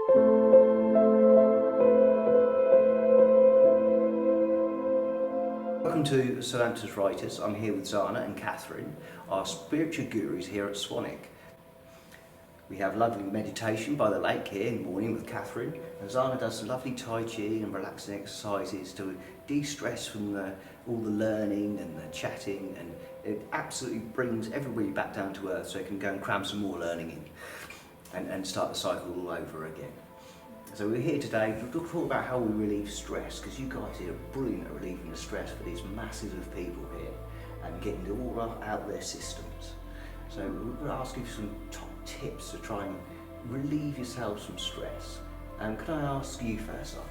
Welcome to Serenity Writers. I'm here with Zana and Catherine, our spiritual gurus here at Swanwick. We have lovely meditation by the lake here in the morning with Catherine, and Zana does some lovely Tai Chi and relaxing exercises to de-stress from all the learning and the chatting, and it absolutely brings everybody back down to earth so they can go and cram some more learning in and start the cycle all over again. So we're here today to talk about how we relieve stress, because you guys here are brilliant at relieving the stress for these masses of people here and getting it all out of their systems. So we're going to ask you some top tips to try and relieve yourselves from stress. Can I ask you first, Arthur?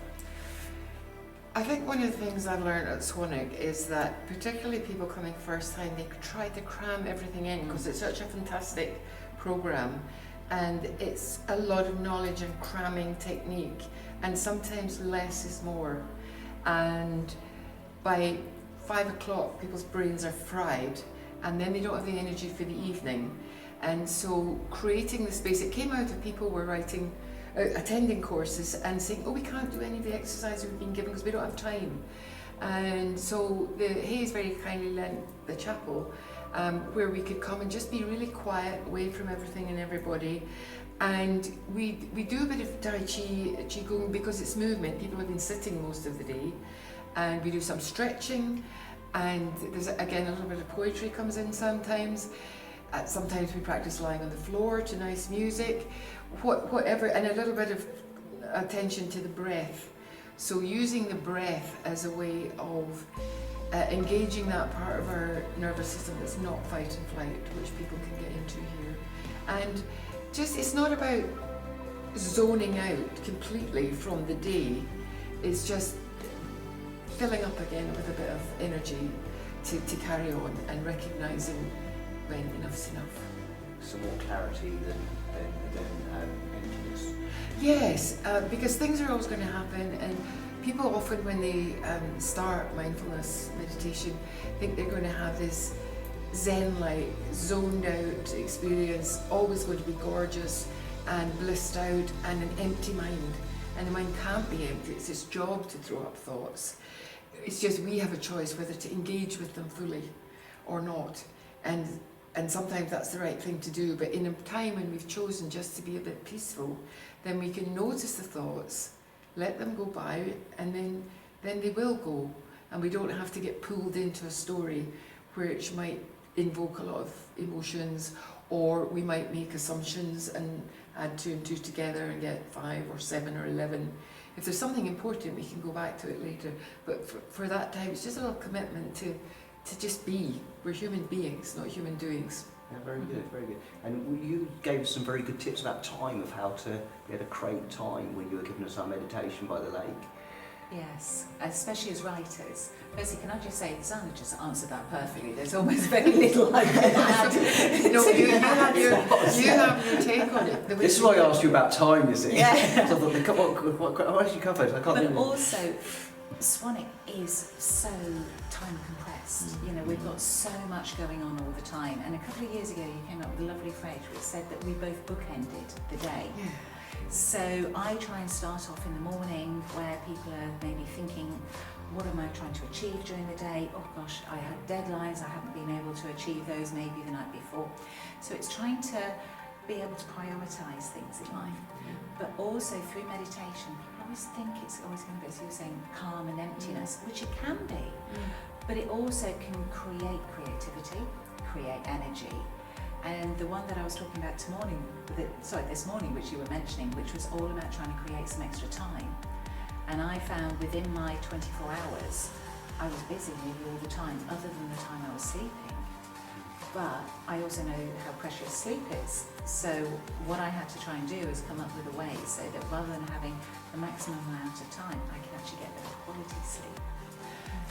I think one of the things I've learned at Swanwick is that particularly people coming first time, they try to cram everything in because it's such a fantastic programme. And it's a lot of knowledge and cramming technique, and sometimes less is more. And by 5 o'clock, people's brains are fried, and then they don't have the energy for the evening. And so creating the space, it came out of people were writing, attending courses and saying, oh, we can't do any of the exercise we've been given because we don't have time. And so Hayes very kindly lent the chapel where we could come and just be really quiet, away from everything and everybody. And we do a bit of Tai Chi, Qigong, because it's movement. People have been sitting most of the day. And we do some stretching, and there's again a little bit of poetry comes in sometimes. Sometimes we practice lying on the floor to nice music, whatever, and a little bit of attention to the breath. So using the breath as a way of engaging that part of our nervous system that's not fight and flight, which people can get into here. And just, it's not about zoning out completely from the day, it's just filling up again with a bit of energy to carry on and recognising when enough's enough. Some more clarity than emptiness. Yes, because things are always going to happen, and people often when they start mindfulness meditation think they're going to have this zen-like, zoned out experience, always going to be gorgeous and blissed out and an empty mind. And the mind can't be empty, it's its job to throw up thoughts. It's just we have a choice whether to engage with them fully or not. And sometimes that's the right thing to do, but in a time when we've chosen just to be a bit peaceful, then we can notice the thoughts, let them go by, and then they will go. And we don't have to get pulled into a story which might invoke a lot of emotions, or we might make assumptions and add 2 and 2 together and get 5 or 7 or 11. If there's something important, we can go back to it later. But for that time, it's just a little commitment to just be. We're human beings, not human doings. Yeah, very good, very good. And you gave us some very good tips about time, of how to be able to create time when you were giving us our meditation by the lake. Yes, especially as writers. Firstly, can I just say, Zana just answered that perfectly. There's almost very little I can add. No, you have your take on it. This is why I asked you about time, you see. Yeah. So I thought, what else you covered? I can't But remember. also, Swanwick is so time compressed. You know, we've got so much going on all the time. And a couple of years ago, you came up with a lovely phrase which said that we both bookended the day. Yeah. So I try and start off in the morning where people are maybe thinking, what am I trying to achieve during the day? Oh gosh, I had deadlines, I haven't been able to achieve those maybe the night before. So it's trying to be able to prioritise things in life. But also through meditation, people always think it's always going to be, as you were saying, calm and emptiness, which it can be. But it also can create creativity, create energy. And the one that I was talking about this morning, which you were mentioning, which was all about trying to create some extra time. And I found within my 24 hours, I was busy nearly all the time, other than the time I was sleeping. But I also know how precious sleep is. So what I had to try and do is come up with a way so that rather than having the maximum amount of time, I can actually get better quality sleep.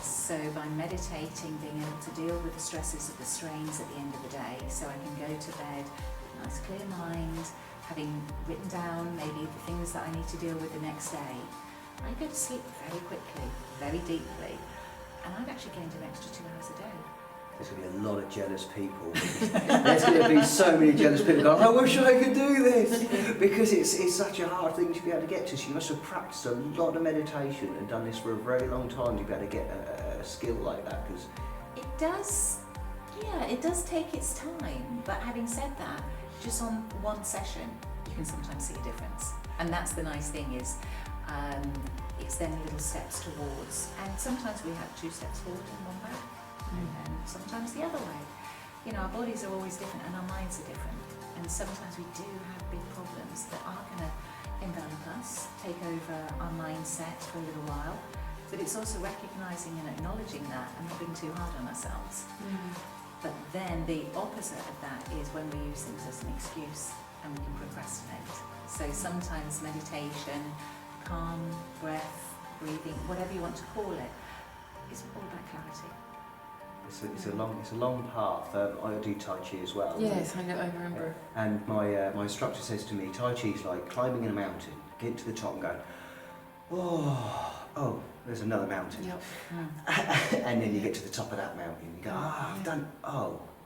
So by meditating, being able to deal with the stresses of the strains at the end of the day, so I can go to bed with a nice clear mind, having written down maybe the things that I need to deal with the next day. I go to sleep very quickly, very deeply, and I've actually gained an extra 2 hours a day. There's going to be a lot of jealous people. There's going to be so many jealous people going, I wish I could do this. because it's such a hard thing to be able to get to. So you must have practiced a lot of meditation and done this for a very long time to be able to get a skill like that. Because It does, yeah, it does take its time. But having said that, just on one session, you can sometimes see a difference. And that's the nice thing is, it's then little steps towards. And sometimes we have 2 steps forward and 1 back, and sometimes the other way. You know, our bodies are always different and our minds are different. And sometimes we do have big problems that are going to envelop us, take over our mindset for a little while. But it's also recognising and acknowledging that and not being too hard on ourselves. But then the opposite of that is when we use things as an excuse and we can procrastinate. So sometimes meditation, calm, breath, breathing, whatever you want to call it, is all about clarity. it's a long path. I do Tai Chi as well. Yes, I know, I remember. And my instructor says to me, Tai Chi is like climbing in a mountain. Get to the top and go, oh, there's another mountain. Yep. And then you get to the top of that mountain. You go, I've done.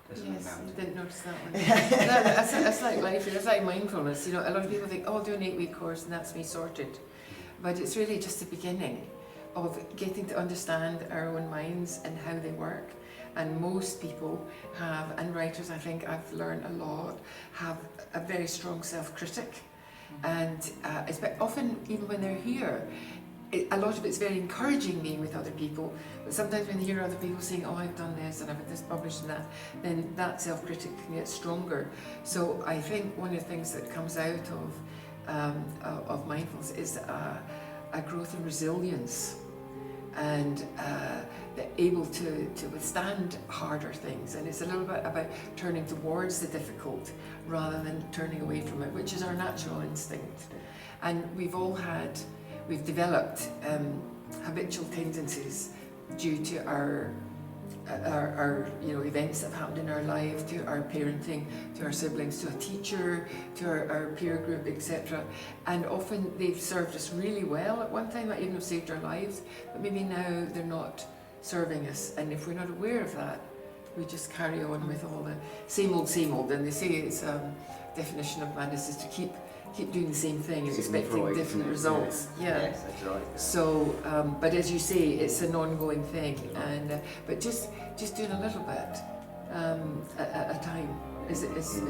There's another Yes, mountain. you didn't notice that one. That's like life, it's like mindfulness. You know, a lot of people think, oh, I'll do an 8-week course and that's me sorted. But it's really just the beginning of getting to understand our own minds and how they work. And most people have, and writers, I think I've learned a lot, have a very strong self-critic. And often, even when they're here, a lot of it's very encouraging me with other people, but sometimes when you hear other people saying, oh, I've done this and I've had this published and that, then that self-critic can get stronger. So I think one of the things that comes out of mindfulness is a growth in resilience and they're able to withstand harder things. And it's a little bit about turning towards the difficult rather than turning away from it, which is our natural instinct. And we've developed habitual tendencies due to our events that have happened in our life, to our parenting, to our siblings, to a teacher, to our peer group, etc. And often they've served us really well at one time, might even have saved our lives, but maybe now they're not serving us. And if we're not aware of that, we just carry on with all the same old. And they say it's definition of madness is to keep doing the same thing and expecting different results. Yeah. Yes, that's right. Yeah. So, but as you say, it's an ongoing thing, and but just doing a little bit at a time, as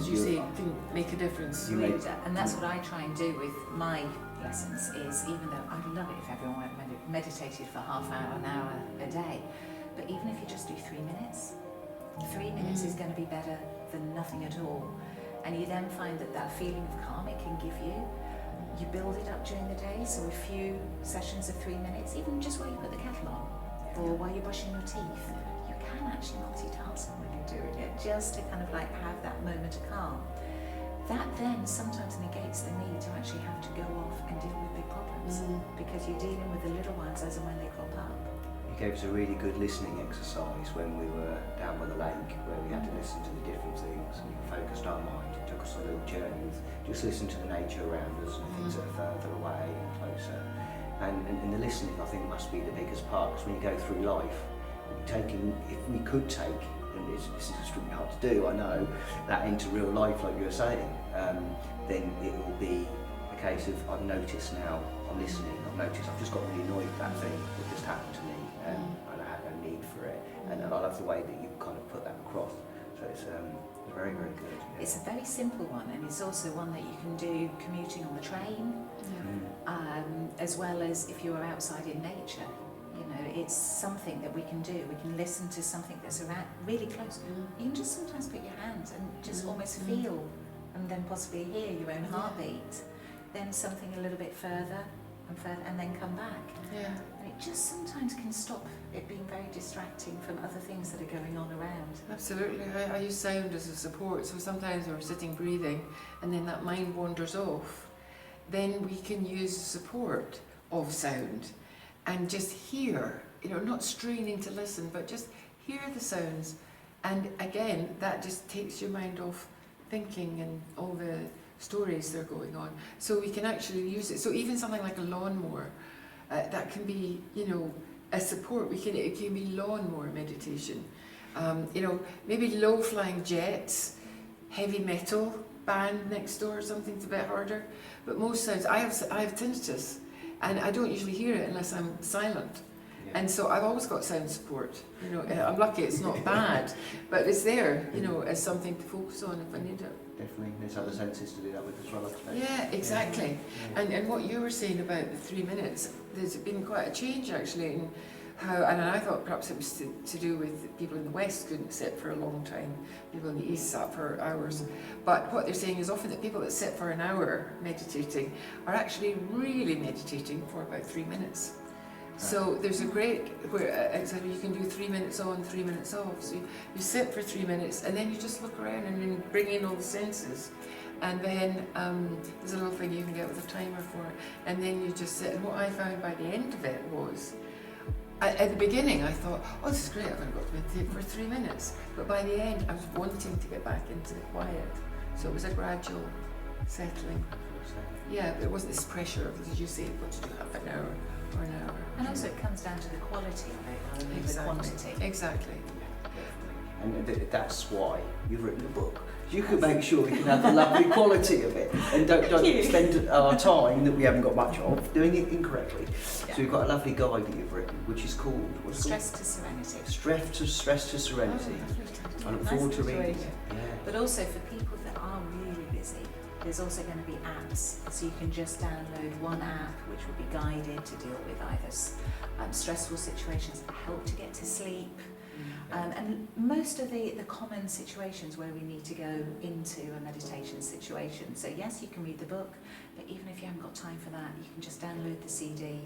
you say, can make a difference. And that's what I try and do with my lessons. Is even though I'd love it if everyone meditated for half hour, an hour a day, but even if you just do 3 minutes, 3 minutes is going to be better than nothing at all. And you then find that feeling of calm it can give you, you build it up during the day. So a few sessions of 3 minutes, even just while you put the kettle on, or while you're brushing your teeth, you can actually multitask when you're doing it, just to kind of like have that moment of calm. That then sometimes negates the need to actually have to go off and deal with big problems, because you're dealing with the little ones as and when they crop up. He gave us a really good listening exercise when we were down by the lake, where we had to listen to the different things and we focused our mind. It took us a little journey with just listen to the nature around us and things that are further away and closer. And the listening, I think, must be the biggest part, because when you go through life, if we could take, and this is extremely hard to do, I know, that into real life, like you were saying, then it will be a case of I've noticed now, I'm listening, I've just got really annoyed with that thing that just happened to me. And I had no need for it, and I love the way that you kind of put that across. So it's very, very good. Yeah. It's a very simple one, and it's also one that you can do commuting on the train, as well as if you're outside in nature. You know, it's something that we can do. We can listen to something that's around really close. You can just sometimes put your hands and just almost feel, and then possibly hear your own heartbeat. Then something a little bit further, and then come back. Yeah. And it just sometimes can stop it being very distracting from other things that are going on around. Absolutely. I use sound as a support. So sometimes when we're sitting breathing and then that mind wanders off, then we can use the support of sound and just hear, not straining to listen, but just hear the sounds. And again, that just takes your mind off thinking and all the stories that are going on. So we can actually use it. So even something like a lawnmower, that can be, a support. It can be lawnmower meditation. Maybe low-flying jets, heavy metal, band next door or something. It's a bit harder. But most sounds, I have tinnitus, and I don't usually hear it unless I'm silent. Yeah. And so I've always got sound support. You know, I'm lucky it's not bad, but it's there, you know, as something to focus on if I need it. Definitely, there's other senses to do that with as well, I suppose. Yeah, exactly. Yeah. And what you were saying about the 3 minutes, there's been quite a change actually in how, and I thought perhaps it was to do with people in the West couldn't sit for a long time, people in the East sat for hours. But what they're saying is often that people that sit for an hour meditating are actually really meditating for about 3 minutes. So there's a great, where you can do 3 minutes on, 3 minutes off. So you sit for 3 minutes and then you just look around and then bring in all the senses. And then there's a little thing you can get with a timer for it. And then you just sit. And what I found by the end of it was, at the beginning I thought, oh, this is great, I've only got to meditate for 3 minutes. But by the end I was wanting to get back into the quiet. So it was a gradual settling. Yeah, but it wasn't this pressure of, as you say, you've got to do half an hour or an hour. And also it comes down to the quality of it rather than the quantity. Exactly. And that's why you've written a book. You can make sure we can have the lovely quality of it and don't spend our time that we haven't got much of doing it incorrectly. Yeah. So we've got a lovely guide that you've written, which is called Stress to Serenity. Stress to Serenity. Oh, I look forward to reading it. Yeah. But also for people that are really busy, there's also going to be apps. So you can just download one app which will be guided to deal with either stressful situations, help to get to sleep. And most of the common situations where we need to go into a meditation situation. So yes, you can read the book, but even if you haven't got time for that, you can just download the CD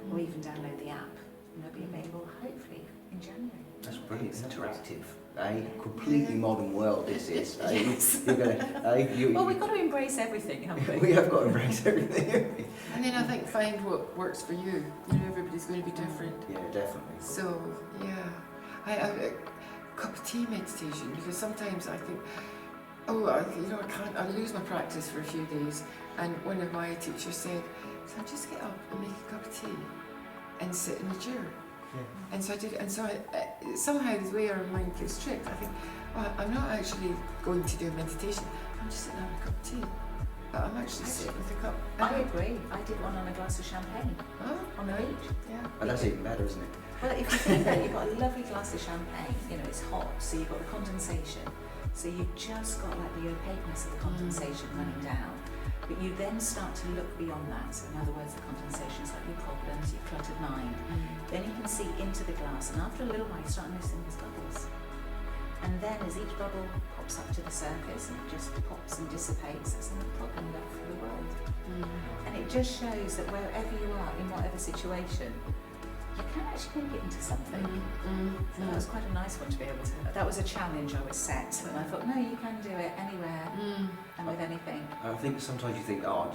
or even download the app, and they'll be available hopefully in January. That's brilliant, interactive. A completely modern world this is. Yes. You're gonna, Well, we've got to embrace everything, haven't we? we have got to embrace everything. And then I think find what works for you. You know, everybody's going to be different. Yeah, definitely. So yeah, I have a cup of tea meditation, because sometimes I think, oh, I lose my practice for a few days. And one of my teachers said, so just get up and make a cup of tea and sit in a chair. Yeah. And so I did, and so somehow the way our mind gets tricked, I think, oh, I'm not actually going to do a meditation, I'm just sitting having a cup of tea. But I'm actually sitting with a cup. I agree. I did one on a glass of champagne on the beach. Yeah. And that's even better, isn't it? Well, if you think that you've got a lovely glass of champagne, you know, it's hot, so you've got the condensation. So you've just got like the opaqueness of the condensation running down. But you then start to look beyond that. So in other words, the condensation is like your problems, your cluttered mind. Then you can see into the glass, and after a little while you start noticing there's bubbles. And then as each bubble pops up to the surface and it just pops and dissipates, there's no problem left for the world. And it just shows that wherever you are, in whatever situation, you can actually make it into something. So that was quite a nice one to be able to. That was a challenge I was set, and I thought, no, you can do it anywhere and with anything. I think sometimes you think, oh,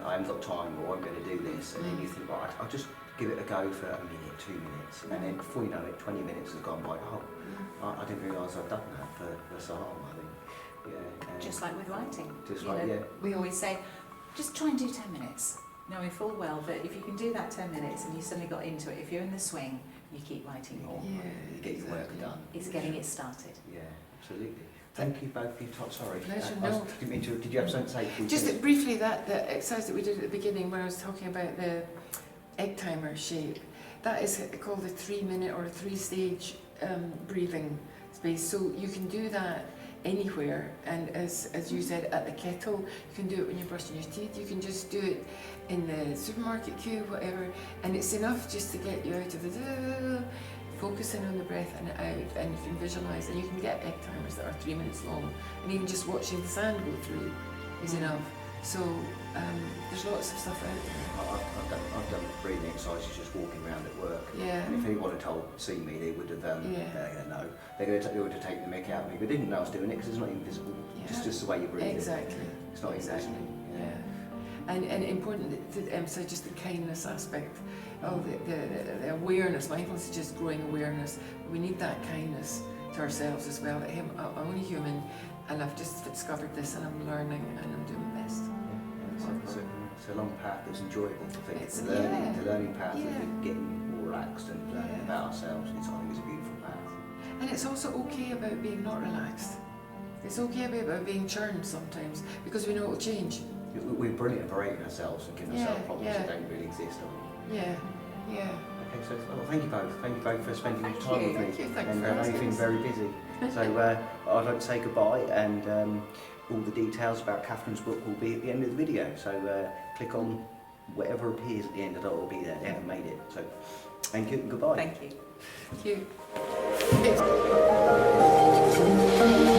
I haven't got time, or I'm going to do this, and then you think, right, I'll just give it a go for a minute, 2 minutes, and then before you know it, 20 minutes has gone by. Oh, I didn't realise I'd done that for so long. I think, yeah. Just like with writing. Just you like, know, yeah. We always say, just try and do 10 minutes. Knowing full well that if you can do that 10 minutes and you suddenly got into it, if you're in the swing, you keep writing more. Yeah, You get your work done. It's getting it started. Yeah, absolutely. Thank you both for your time. Sorry. Pleasure, Did you have something to say? Just briefly, that exercise that we did at the beginning where I was talking about the egg timer shape, that is called a 3-minute or a 3-stage breathing space. So you can do that anywhere, and as you said, at the kettle, you can do it when you're brushing your teeth, you can just do it in the supermarket queue, whatever, and it's enough just to get you out of the focusing on the breath and out, and you can visualise, and you can get egg timers that are 3 minutes long, and even just watching the sand go through is enough. So there's lots of stuff out there. I've done breathing exercises just walking around at work. Yeah. And if anyone had seen me, they would have no. They would have taken the mick out of me, but they didn't know I was doing it because it's not even visible. Yeah. Just the way you breathe. Exactly. It's not Exactly. invisible. Yeah. And important to emphasise just the kindness aspect. Oh, the awareness. Mindfulness is just growing awareness. We need that kindness to ourselves as well. I'm only human, and I've just discovered this, and I'm learning, and I'm doing my best. It's a long path that's enjoyable. I think It's the learning path of getting more relaxed and learning about ourselves. I think it's a beautiful path. And it's also okay about being not relaxed. It's okay about being churned sometimes, because we know it'll change. We're brilliant at berating ourselves and giving ourselves problems yeah. that don't really exist, aren't we? Yeah, yeah. Okay, so well, thank you both. Thank you both for spending Thank time you, with me. thank you, thanks And for I know asking you've been us. very busy. So I'd like to say goodbye, and all the details about Catherine's book will be at the end of the video. So click on whatever appears at the end of it, will be there. Yeah, I made it. So thank you and goodbye. Thank you. Thank you.